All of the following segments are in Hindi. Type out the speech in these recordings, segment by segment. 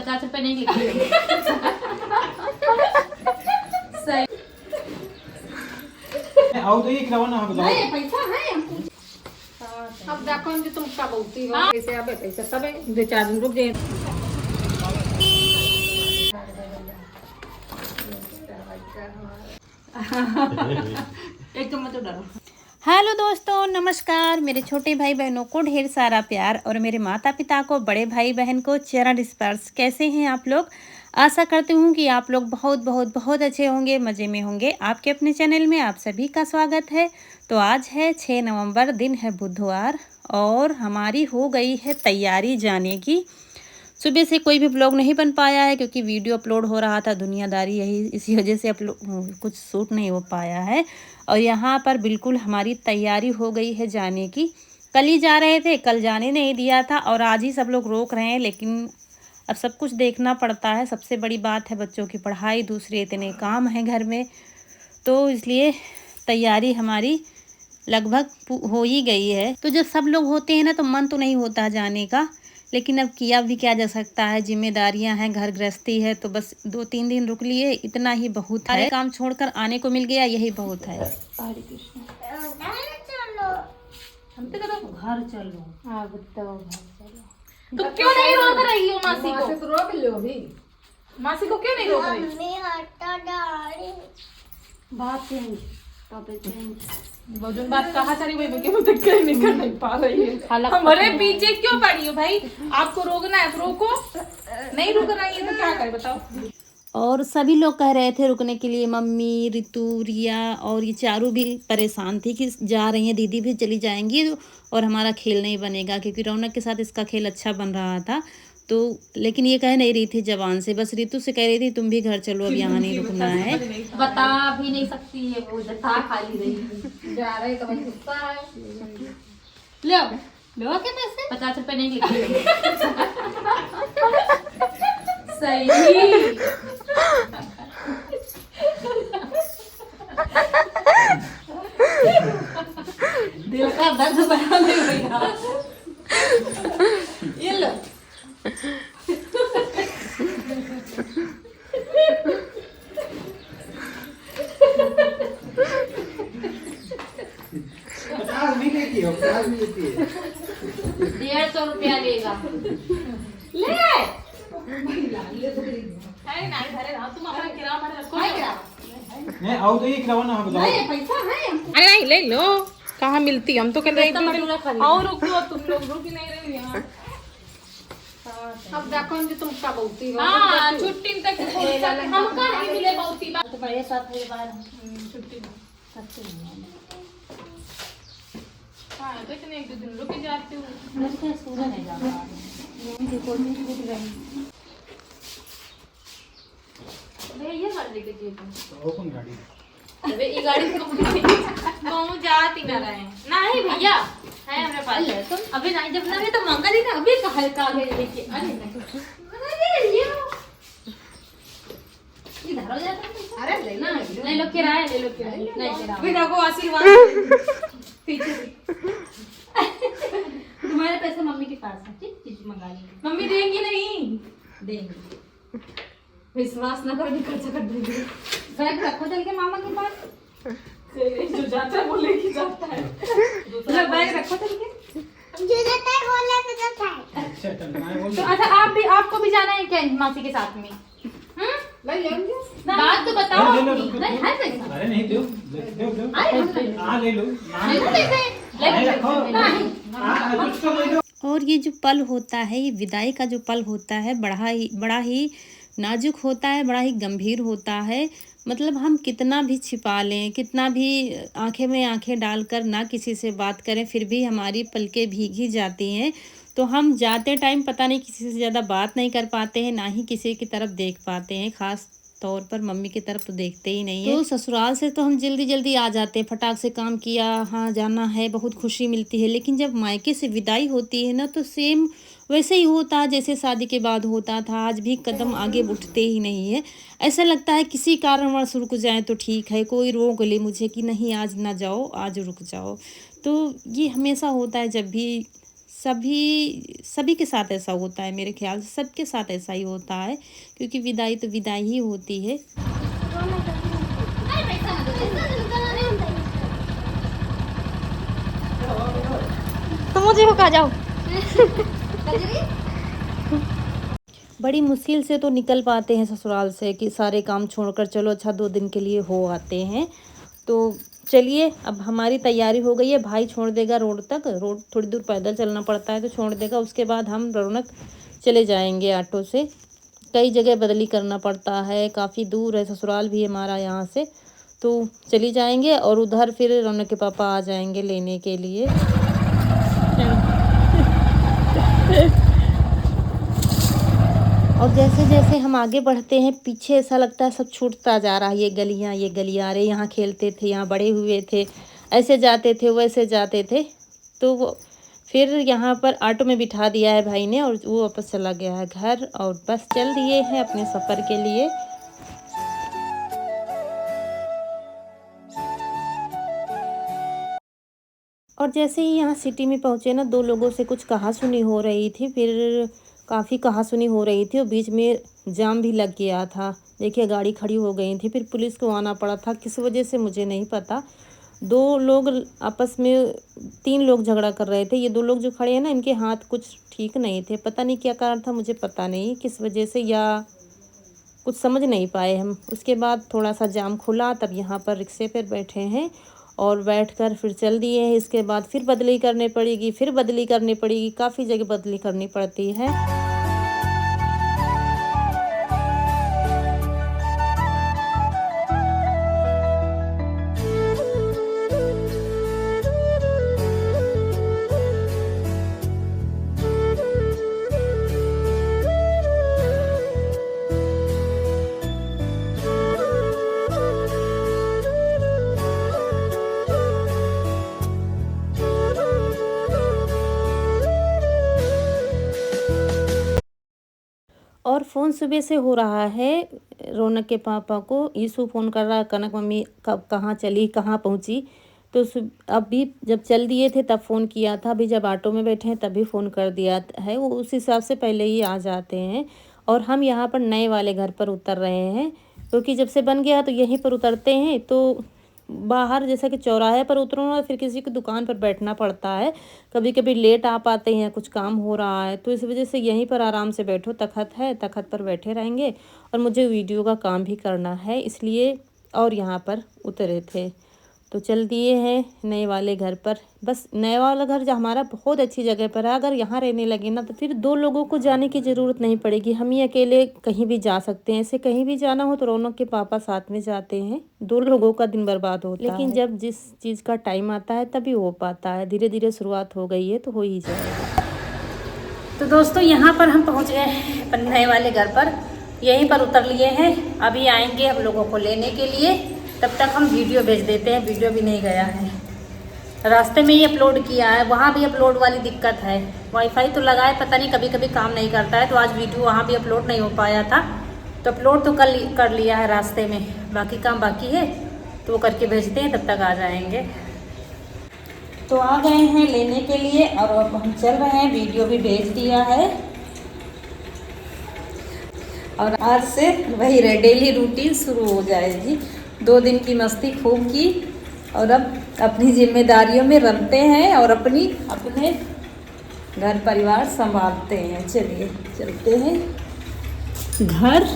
50 रुपए नहीं लिखे। सही। आओ तो ये खिलाओ ना बताओ। नहीं पैसा है हमको। अब देखो कि तुम क्या बोलती हो, कैसे अबे पैसा सब है, 2-4 दिन रुक जाए। एक तो मत डरो। हेलो दोस्तों, नमस्कार। मेरे छोटे भाई बहनों को ढेर सारा प्यार और मेरे माता पिता को, बड़े भाई बहन को चरण स्पर्श। कैसे हैं आप लोग? आशा करती हूँ कि आप लोग बहुत बहुत बहुत अच्छे होंगे, मज़े में होंगे। आपके अपने चैनल में आप सभी का स्वागत है। तो आज है 6 नवंबर, दिन है बुधवार और हमारी हो गई है तैयारी जाने की। सुबह से कोई भी ब्लॉग नहीं बन पाया है क्योंकि वीडियो अपलोड हो रहा था, दुनियादारी यही, इसी वजह से कुछ शूट नहीं हो पाया है। और यहाँ पर बिल्कुल हमारी तैयारी हो गई है जाने की। कल ही जा रहे थे, कल जाने नहीं दिया था और आज ही सब लोग रोक रहे हैं, लेकिन अब सब कुछ देखना पड़ता है। सबसे बड़ी बात है बच्चों की पढ़ाई, दूसरे इतने काम हैं घर में, तो इसलिए तैयारी हमारी लगभग हो ही गई है। तो जब सब लोग होते हैं ना तो मन तो नहीं होता जाने का, लेकिन अब किया भी क्या जा सकता है, जिम्मेदारियां हैं, घर गृहस्थी है, तो बस 2-3 दिन रुक लिए, इतना ही बहुत है। काम छोड़कर आने को मिल गया, यही बहुत है। हरे कृष्ण। हम तो कहते घर चलो। हाँ बताओ, घर चलो। तो क्यों नहीं रोक रही हो मासी को? तो रोक लो भी। मासी को क्यों नहीं रोक रही? बात चेंज, टॉपिक चेंज। वजन बात कहाँ चली गई? मैं मुझे कहीं निकल नहीं पा रही है। हमारे पीछे क्यों पड़ी हो भाई? आपको रोकना है तो रोको, नहीं रुक रही है तो क्या करे बताओ। और सभी लोग कह रहे थे रुकने के लिए, मम्मी, रितु, रिया और ये चारू भी परेशान थी कि जा रही हैं, दीदी भी चली जाएंगी और हमारा खेल नहीं बनेगा, क्योंकि रौनक के साथ इसका खेल अच्छा बन रहा था। तो लेकिन ये कह नहीं रही थी जबान से, बस रितु से कह रही थी तुम भी घर चलो, अब यहाँ नहीं रुकना है। बता भी नहीं सकती है वो, जता खाली रही। जा रहे तो वही गुस्सा है। लो लो के पैसे 50 रुपए नहीं लिखे। सही। दिल का दर्द बयान नहीं हुआ। ये लो। भी लेती हो, 50 भी लेती है। 150 रुपया लेगा। ले है नहीं भरे रहा, तुम अपना किराया भरे रखो। नहीं आओ तो ये खिलाओ ना बताओ। नहीं पैसा है। अरे नहीं ले लो, कहाँ मिलती, हम तो कह रहे थे और रुक लो, तुम लोग रुक ही नहीं रही यहाँ। अब देखो कि तुम क्या बोलती हो। हाँ छुट्टी तक हमका नहीं मिले बहुत ही बात। बड़े साथ है बार छुट्टी सकते हैं। हाँ तो इतने 1-2 दिन रुक ही जाती हूँ। मुझे सूरज नहीं जा रहा है। देखो नहीं रुक रही। भैया ये कर देके तुम ओपन गाड़ी। अबे ये गाड़ी से कहूँ जाती ना रहे। नहीं भैया है हमारे पास। तुम अभी नहीं, जब ना तो मांगा दी ना, अभी कहा कागज लेके। अरे नहीं ये इधर हो जाता है। अरे ले ना ले लो किराया, ले लो किराया। नहीं किराया भी देखो आशीर्वाद पीछे तुम्हारे पैसे मम्मी के पास है, ठीक चीज मंगा ली। मम्मी देंगी नहीं? देंगी। विश्वास ना करो, खर्चा कर देंगे। बैग रखो चल के मामा के पास। जो जाता है वो लेके जाता है। दूसरा बैग रखो चल के। अच्छा चल मैं बोल। तो अच्छा आप भी, आपको भी जाना है क्या मासी के साथ में? ले लेंगे। बात तो बताओ। ले लो, नहीं है पैसा। अरे नहीं दो दो। हाँ ले लो। ले रखो। कुछ तो ले लो। और ये जो पल होता है, ये विदाई का जो पल होता है, बड़ा ही नाजुक होता है, बड़ा ही गंभीर होता है। मतलब हम कितना भी छिपा लें, कितना भी आंखें में आंखें डालकर ना किसी से बात करें, फिर भी हमारी पलकें भीग ही जाती हैं। तो हम जाते टाइम पता नहीं किसी से ज़्यादा बात नहीं कर पाते हैं, ना ही किसी की तरफ देख पाते हैं, खास तौर पर मम्मी की तरफ तो देखते ही नहीं है। तो ससुराल से तो हम जल्दी जल्दी आ जाते हैं, फटाक से काम किया, हाँ जाना है, बहुत खुशी मिलती है। लेकिन जब मायके से विदाई होती है ना, तो सेम वैसे ही होता है जैसे शादी के बाद होता था। आज भी कदम आगे उठते ही नहीं है। ऐसा लगता है किसी कारणवश रुक जाए तो ठीक है, कोई रोक ले मुझे कि नहीं आज ना जाओ, आज रुक जाओ। तो ये हमेशा होता है जब भी सभी के साथ ऐसा होता है, मेरे ख्याल से सबके साथ ऐसा ही होता है, क्योंकि विदाई तो विदाई ही होती है। तुम मुझे हो, कहा जाओ। बड़ी मुश्किल से तो निकल पाते हैं ससुराल से कि सारे काम छोड़कर चलो अच्छा 2 दिन के लिए हो आते हैं। तो चलिए अब हमारी तैयारी हो गई है, भाई छोड़ देगा रोड तक, रोड थोड़ी दूर पैदल चलना पड़ता है तो छोड़ देगा, उसके बाद हम रौनक चले जाएंगे ऑटो से। कई जगह बदली करना पड़ता है, काफ़ी दूर है, ससुराल भी हमारा यहाँ से, तो चली जाएंगे और उधर फिर रौनक के पापा आ जाएंगे लेने के लिए। और जैसे जैसे हम आगे बढ़ते हैं पीछे ऐसा लगता है सब छूटता जा रहा है, ये गलियाँ, अरे यहाँ खेलते थे, यहाँ बड़े हुए थे, ऐसे जाते थे वैसे जाते थे। तो वो फिर यहाँ पर ऑटो में बिठा दिया है भाई ने और वो वापस चला गया है घर, और बस चल दिए हैं अपने सफ़र के लिए। और जैसे ही यहाँ सिटी में पहुँचे ना, 2 लोगों से कुछ कहासुनी हो रही थी, फिर काफ़ी कहासुनी हो रही थी और बीच में जाम भी लग गया था। देखिए गाड़ी खड़ी हो गई थी, फिर पुलिस को आना पड़ा था, किस वजह से मुझे नहीं पता। 2 लोग आपस में 3 लोग झगड़ा कर रहे थे। ये 2 लोग जो खड़े हैं ना, इनके हाथ कुछ ठीक नहीं थे, पता नहीं क्या कारण था, मुझे पता नहीं किस वजह से, या कुछ समझ नहीं पाए हम। उसके बाद थोड़ा सा जाम खुला, तब यहाँ पर रिक्शे पर बैठे हैं और बैठकर फिर चल दिए हैं। इसके बाद फिर बदली करनी पड़ेगी, काफ़ी जगह बदली करनी पड़ती है। और फ़ोन सुबह से हो रहा है रौनक के पापा को, ईशु फ़ोन कर रहा है, कनक मम्मी कब कहाँ चली, कहाँ पहुँची। तो अभी जब चल दिए थे तब फ़ोन किया था, अभी जब ऑटो में बैठे हैं तभी फ़ोन कर दिया है। वो उस हिसाब से पहले ही आ जाते हैं। और हम यहाँ पर नए वाले घर पर उतर रहे हैं, क्योंकि जब से बन गया तो यहीं पर उतरते हैं। तो बाहर जैसा कि चौराहे पर उतरो और फिर किसी की दुकान पर बैठना पड़ता है, कभी कभी लेट आ पाते हैं, कुछ काम हो रहा है, तो इस वजह से यहीं पर आराम से बैठो, तखत है, तखत पर बैठे रहेंगे। और मुझे वीडियो का काम भी करना है इसलिए, और यहाँ पर उतरे थे तो चल दिए हैं नए वाले घर पर। बस नए वाला घर जो हमारा बहुत अच्छी जगह पर है, अगर यहाँ रहने लगे ना तो फिर 2 लोगों को जाने की ज़रूरत नहीं पड़ेगी, हम ही अकेले कहीं भी जा सकते हैं। ऐसे कहीं भी जाना हो तो रौनक के पापा साथ में जाते हैं, 2 लोगों का दिन बर्बाद होता है। लेकिन जब जिस चीज़ का टाइम आता है तभी हो पाता है, धीरे धीरे शुरुआत हो गई है तो हो ही जाएगा। तो दोस्तों यहाँ पर हम पहुँच गए हैं अपने नए वाले घर पर, यहीं पर उतर लिए हैं। अभी आएंगे हम लोगों को लेने के लिए, तब तक हम वीडियो भेज देते हैं। वीडियो भी नहीं गया है, रास्ते में ही अपलोड किया है, वहाँ भी अपलोड वाली दिक्कत है। वाईफाई तो लगा है, पता नहीं कभी कभी काम नहीं करता है, तो आज वीडियो वहाँ भी अपलोड नहीं हो पाया था। तो अपलोड तो कर लिया है रास्ते में, बाकी काम बाकी है तो वो करके भेजते हैं, तब तक आ जाएंगे। तो आ गए हैं लेने के लिए और अब हम चल रहे हैं, वीडियो भी भेज दिया है। और आज से वही डेली रूटीन शुरू हो जाएगी। 2 दिन की मस्ती खूब की और अब अपनी जिम्मेदारियों में रमते हैं और अपने घर परिवार संभालते हैं। चलिए चलते हैं घर।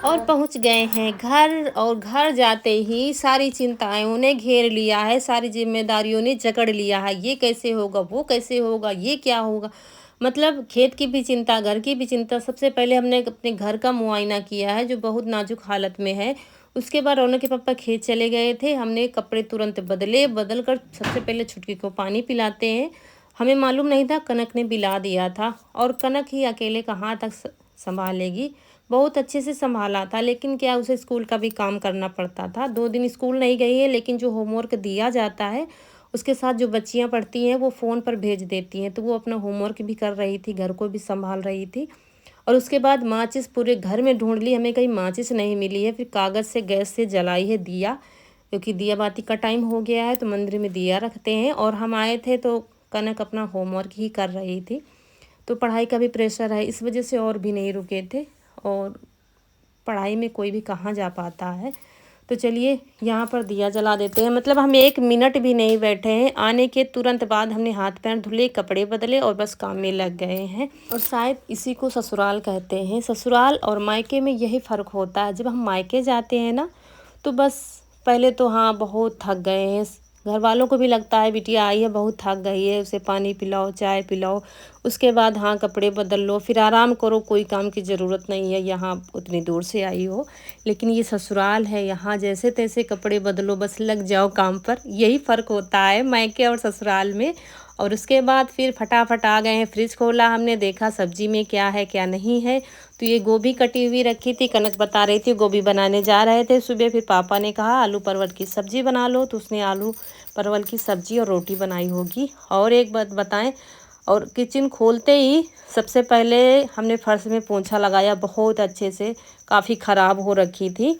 और पहुंच गए हैं घर, और घर जाते ही सारी चिंताओं ने घेर लिया है, सारी जिम्मेदारियों ने जकड़ लिया है। ये कैसे होगा, वो कैसे होगा, ये क्या होगा, मतलब खेत की भी चिंता, घर की भी चिंता। सबसे पहले हमने अपने घर का मुआयना किया है जो बहुत नाजुक हालत में है। उसके बाद रौनक के पापा खेत चले गए थे, हमने कपड़े तुरंत बदल कर सबसे पहले छुटकी को पानी पिलाते हैं। हमें मालूम नहीं था, कनक ने बिला दिया था। और कनक ही अकेले कहाँ तक संभालेगी, बहुत अच्छे से संभाला था, लेकिन क्या उसे स्कूल का भी काम करना पड़ता था। 2 दिन स्कूल नहीं गई है, लेकिन जो होमवर्क दिया जाता है उसके साथ जो बच्चियां पढ़ती हैं वो फ़ोन पर भेज देती हैं, तो वो अपना होमवर्क भी कर रही थी, घर को भी संभाल रही थी। और उसके बाद माचिस पूरे घर में ढूंढ ली, हमें कहीं माचिस नहीं मिली है। फिर कागज़ से गैस से जलाई है दिया, क्योंकि दिया बाती का टाइम हो गया है, तो मंदिर में दिया रखते हैं। और हम आए थे तो कनक अपना होमवर्क ही कर रही थी, तो पढ़ाई का भी प्रेशर है, इस वजह से और भी नहीं रुके थे। और पढ़ाई में कोई भी कहाँ जा पाता है। तो चलिए यहाँ पर दिया जला देते हैं। मतलब हम 1 मिनट भी नहीं बैठे हैं, आने के तुरंत बाद हमने हाथ पैर धुले, कपड़े बदले और बस काम में लग गए हैं। और शायद इसी को ससुराल कहते हैं। ससुराल और मायके में यही फ़र्क होता है। जब हम मायके जाते हैं ना, तो बस पहले तो हाँ बहुत थक गए हैं, घर वालों को भी लगता है बिटिया आई है बहुत थक गई है, उसे पानी पिलाओ, चाय पिलाओ, उसके बाद हाँ कपड़े बदल लो, फिर आराम करो, कोई काम की ज़रूरत नहीं है, यहाँ उतनी दूर से आई हो। लेकिन ये ससुराल है, यहाँ जैसे तैसे कपड़े बदलो, बस लग जाओ काम पर। यही फ़र्क होता है मायके और ससुराल में। और उसके बाद फिर फटाफट आ गए हैं, फ्रिज खोला, हमने देखा सब्जी में क्या है क्या नहीं है। तो ये गोभी कटी हुई रखी थी, कनक बता रही थी गोभी बनाने जा रहे थे सुबह। फिर पापा ने कहा आलू परवल की सब्ज़ी बना लो, तो उसने आलू परवल की सब्ज़ी और रोटी बनाई होगी। और एक बात बताएं, और किचन खोलते ही सबसे पहले हमने फर्श में पोंछा लगाया बहुत अच्छे से, काफ़ी ख़राब हो रखी थी,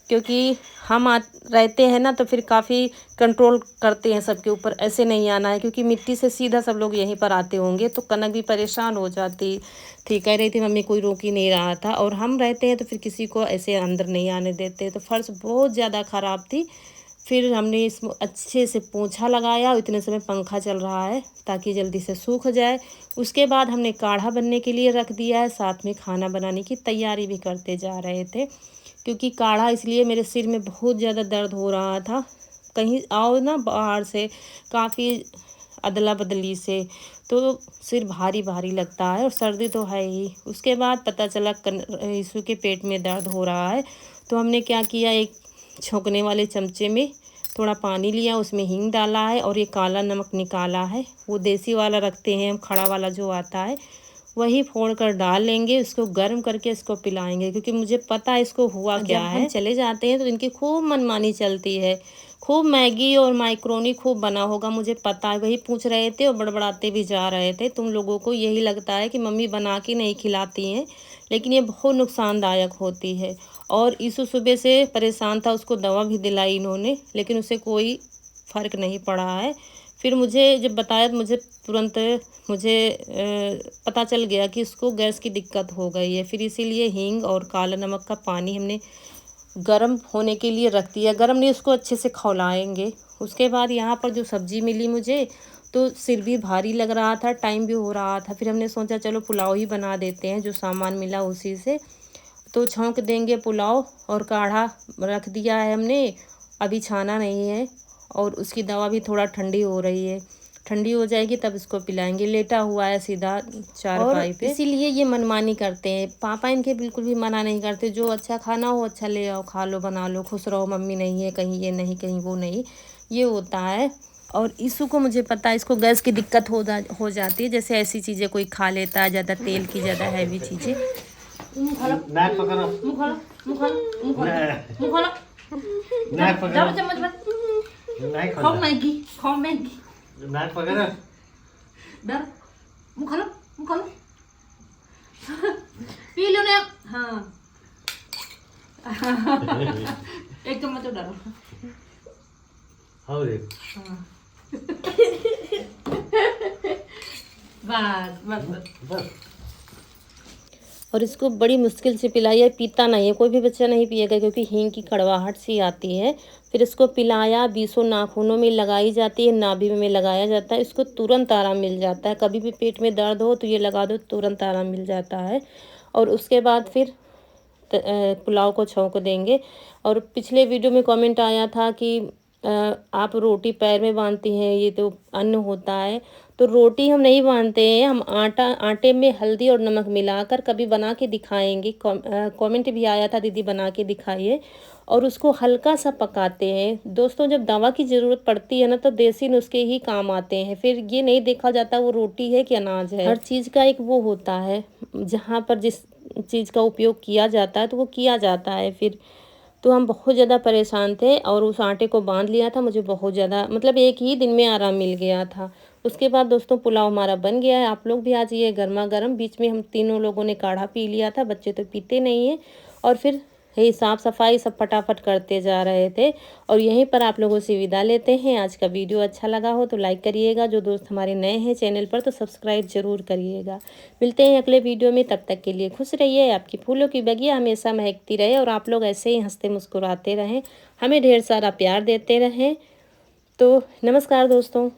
क्योंकि हम रहते हैं ना, तो फिर काफ़ी कंट्रोल करते हैं सबके ऊपर, ऐसे नहीं आना है, क्योंकि मिट्टी से सीधा सब लोग यहीं पर आते होंगे। तो कनक भी परेशान हो जाती थी, कह रही थी मम्मी कोई रोक ही नहीं रहा था। और हम रहते हैं तो फिर किसी को ऐसे अंदर नहीं आने देते, तो फर्श बहुत ज़्यादा ख़राब थी। फिर हमने इसमें अच्छे से पोंछा लगाया, इतने समय पंखा चल रहा है ताकि जल्दी से सूख जाए। उसके बाद हमने काढ़ा बनने के लिए रख दिया है, साथ में खाना बनाने की तैयारी भी करते जा रहे थे, क्योंकि काढ़ा इसलिए मेरे सिर में बहुत ज़्यादा दर्द हो रहा था। कहीं आओ ना बाहर से, काफ़ी अदला बदली से, तो सिर भारी भारी लगता है, और सर्दी तो है ही। उसके बाद पता चला यीशु के पेट में दर्द हो रहा है, तो हमने क्या किया, एक छौंकने वाले चमचे में थोड़ा पानी लिया, उसमें हींग डाला है, और ये काला नमक निकाला है, वो देसी वाला रखते हैं हम, खड़ा वाला जो आता है वही फोड़ कर डाल लेंगे, उसको गर्म करके इसको पिलाएंगे, क्योंकि मुझे पता है इसको हुआ क्या है। चले जाते हैं तो इनकी खूब मनमानी चलती है, खूब मैगी और माइक्रोनी खूब बना होगा, मुझे पता है, वही पूछ रहे थे और बड़बड़ाते भी जा रहे थे। तुम लोगों को यही लगता है कि मम्मी बना के नहीं खिलाती हैं, लेकिन ये बहुत नुकसानदायक होती है। और यीशु सुबह से परेशान था, उसको दवा भी दिलाई इन्होंने, लेकिन उसे कोई फ़र्क नहीं पड़ा है। फिर मुझे जब बताया तो मुझे तुरंत पता चल गया कि इसको गैस की दिक्कत हो गई है। फिर इसीलिए हींग और काला नमक का पानी हमने गर्म होने के लिए रख दिया, गर्म नहीं, उसको अच्छे से खौलाएंगे। उसके बाद यहाँ पर जो सब्ज़ी मिली मुझे, तो सिर भी भारी लग रहा था, टाइम भी हो रहा था, फिर हमने सोचा चलो पुलाव ही बना देते हैं, जो सामान मिला उसी से। तो छौंक देंगे पुलाव, और काढ़ा रख दिया है हमने, अभी छाना नहीं है, और उसकी दवा भी थोड़ा ठंडी हो रही है, ठंडी हो जाएगी तब इसको पिलाएंगे। लेटा हुआ है सीधा चारपाई पे, इसीलिए ये मनमानी करते हैं। पापा इनके बिल्कुल भी मना नहीं करते, जो अच्छा खाना हो अच्छा ले आओ, खा लो, बना लो, खुश रहो, मम्मी नहीं है, कहीं ये नहीं कहीं वो नहीं, ये होता है। और यीशु को मुझे पता है, इसको गैस की दिक्कत हो जाती है, जैसे ऐसी चीज़ें कोई खा लेता है, ज़्यादा तेल की, ज़्यादा हैवी चीज़ें। नाक पकड़ो, मुँह खोलो, मुँह खोलो, मुँह खोलो, मुँह खोलो, नाक पकड़ो, जाओ चम्मच मत, नाक खाओ पकड़ो, मैगी, खाओ मैगी, नाक पकड़ो, डर, मुँह खोलो, मुँह खोलो, पी लो ना। हाँ एक चम्मच और डालो। हाँ देख, हाँ बस बस बस। बस और इसको बड़ी मुश्किल से पिलाया, पीता नहीं है, कोई भी बच्चा नहीं पिएगा, क्योंकि हींग की कड़वाहट सी आती है। फिर इसको पिलाया, 20 नाखूनों में लगाई जाती है, नाभि में लगाया जाता है, इसको तुरंत आराम मिल जाता है। कभी भी पेट में दर्द हो तो ये लगा दो, तुरंत आराम मिल जाता है। और उसके बाद फिर पुलाव को छौंक देंगे। और पिछले वीडियो में कमेंट आया था कि आप रोटी पैर में बांधती हैं, ये तो अन्न होता है, तो रोटी हम नहीं बांधते हैं, हम आटे में हल्दी और नमक मिलाकर कभी बना के दिखाएंगे। कमेंट भी आया था दीदी बना के दिखाइए, और उसको हल्का सा पकाते हैं। दोस्तों जब दवा की ज़रूरत पड़ती है ना तो देसी नुस्खे ही काम आते हैं, फिर ये नहीं देखा जाता वो रोटी है कि अनाज है। हर चीज़ का एक वो होता है, जहाँ पर जिस चीज़ का उपयोग किया जाता है तो वो किया जाता है। फिर तो हम बहुत ज़्यादा परेशान थे और उस आटे को बांध लिया था। मुझे बहुत ज़्यादा मतलब एक ही दिन में आराम मिल गया था। उसके बाद दोस्तों पुलाव हमारा बन गया है। आप लोग भी आ जाइए गर्मा गर्म। बीच में हम तीनों लोगों ने काढ़ा पी लिया था, बच्चे तो पीते नहीं हैं। और फिर यही साफ़ सफाई सब फटाफट करते जा रहे थे, और यहीं पर आप लोगों से विदा लेते हैं। आज का वीडियो अच्छा लगा हो तो लाइक करिएगा, जो दोस्त हमारे नए हैं चैनल पर तो सब्सक्राइब जरूर करिएगा। मिलते हैं अगले वीडियो में, तब तक के लिए खुश रहिए। आपकी फूलों की बगिया हमेशा महकती रहे और आप लोग ऐसे ही हंसते मुस्कुराते रहें, हमें ढेर सारा प्यार देते रहें। तो नमस्कार दोस्तों।